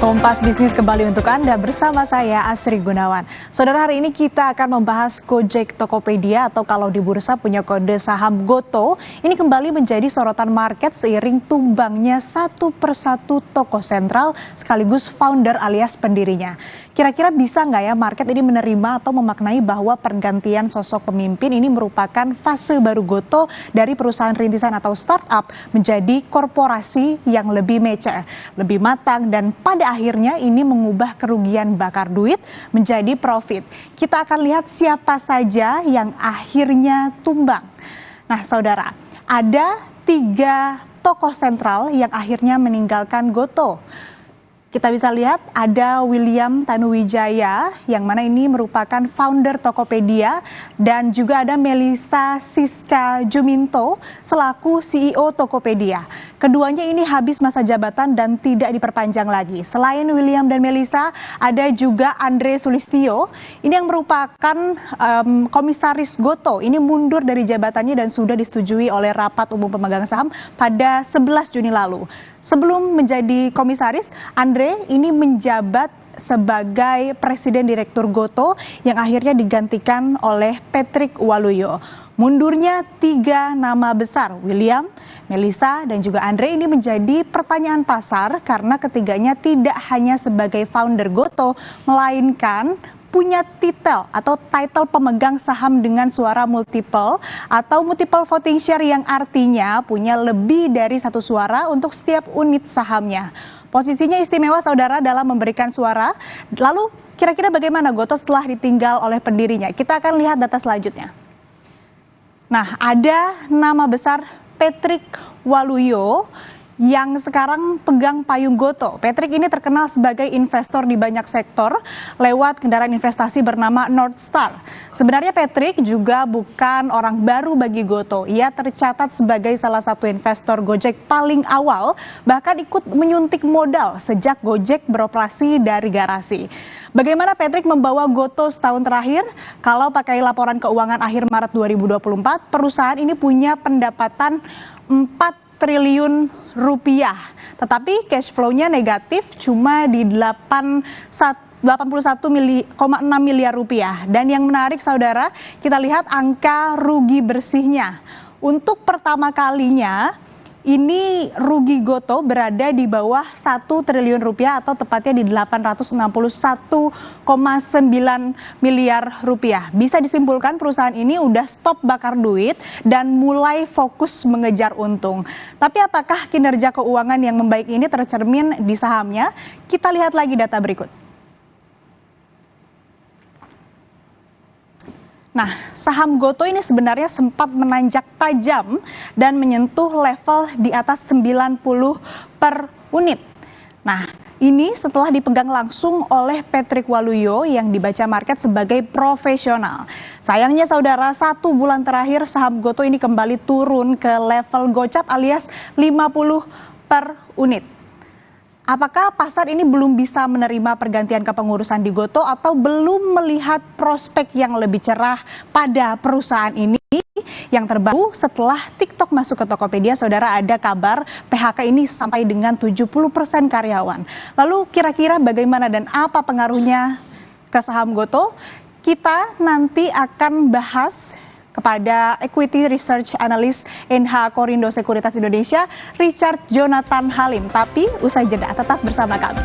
Kompas Bisnis kembali untuk Anda bersama saya Asri Gunawan. Saudara, hari ini kita akan membahas Gojek Tokopedia atau kalau di bursa punya kode saham GOTO. Ini kembali menjadi sorotan market seiring tumbangnya satu persatu tokoh sentral sekaligus founder alias pendirinya. Kira-kira bisa nggak ya market ini menerima atau memaknai bahwa pergantian sosok pemimpin ini merupakan fase baru GOTO dari perusahaan rintisan atau startup menjadi korporasi yang lebih mature, lebih matang dan pada akhirnya ini mengubah kerugian bakar duit menjadi profit. Kita akan lihat siapa saja yang akhirnya tumbang. Nah saudara, ada 3 tokoh sentral yang akhirnya meninggalkan GOTO. Kita bisa lihat ada William Tanuwijaya yang mana ini merupakan founder Tokopedia dan juga ada Melissa Siska Juminto selaku CEO Tokopedia. Keduanya ini habis masa jabatan dan tidak diperpanjang lagi. Selain William dan Melissa, ada juga Andre Sulistyo. Ini yang merupakan komisaris GOTO. Ini mundur dari jabatannya dan sudah disetujui oleh Rapat Umum Pemegang Saham pada 11 Juni lalu. Sebelum menjadi komisaris, Andre ini menjabat sebagai Presiden Direktur GOTO yang akhirnya digantikan oleh Patrick Waluyo. Mundurnya 3 nama besar, William, Melissa, dan juga Andre ini menjadi pertanyaan pasar karena ketiganya tidak hanya sebagai founder GOTO, melainkan punya titel atau title pemegang saham dengan suara multiple atau multiple voting share yang artinya punya lebih dari 1 suara untuk setiap unit sahamnya. Posisinya istimewa saudara dalam memberikan suara. Lalu kira-kira bagaimana GOTO setelah ditinggal oleh pendirinya? Kita akan lihat data selanjutnya. Nah, ada nama besar Patrick Waluyo yang sekarang pegang payung GOTO. Patrick ini terkenal sebagai investor di banyak sektor lewat kendaraan investasi bernama Northstar. Sebenarnya Patrick juga bukan orang baru bagi GOTO. Ia tercatat sebagai salah satu investor Gojek paling awal, bahkan ikut menyuntik modal sejak Gojek beroperasi dari garasi. Bagaimana Patrick membawa GOTO setahun terakhir? Kalau pakai laporan keuangan akhir Maret 2024, perusahaan ini punya pendapatan 4 triliun rupiah, tetapi cash flow-nya negatif cuma di 81,6 miliar rupiah. Dan yang menarik saudara, kita lihat angka rugi bersihnya. Untuk pertama kalinya, ini rugi GOTO berada di bawah 1 triliun rupiah atau tepatnya di 861,9 miliar rupiah. Bisa disimpulkan perusahaan ini udah stop bakar duit dan mulai fokus mengejar untung. Tapi apakah kinerja keuangan yang membaik ini tercermin di sahamnya? Kita lihat lagi data berikut. Nah, saham GOTO ini sebenarnya sempat menanjak tajam dan menyentuh level di atas 90 per unit. Nah, ini setelah dipegang langsung oleh Patrick Waluyo yang dibaca market sebagai profesional. Sayangnya saudara, 1 bulan terakhir saham GOTO ini kembali turun ke level gocap alias 50 per unit. Apakah pasar ini belum bisa menerima pergantian kepengurusan di GOTO atau belum melihat prospek yang lebih cerah pada perusahaan ini? Yang terbaru setelah TikTok masuk ke Tokopedia, saudara, ada kabar PHK ini sampai dengan 70% karyawan. Lalu kira-kira bagaimana dan apa pengaruhnya ke saham GOTO? Kita nanti akan bahas kepada Equity Research Analyst NH Korindo Sekuritas Indonesia, Richard Jonathan Halim. Tapi usai jeda, tetap bersama kami.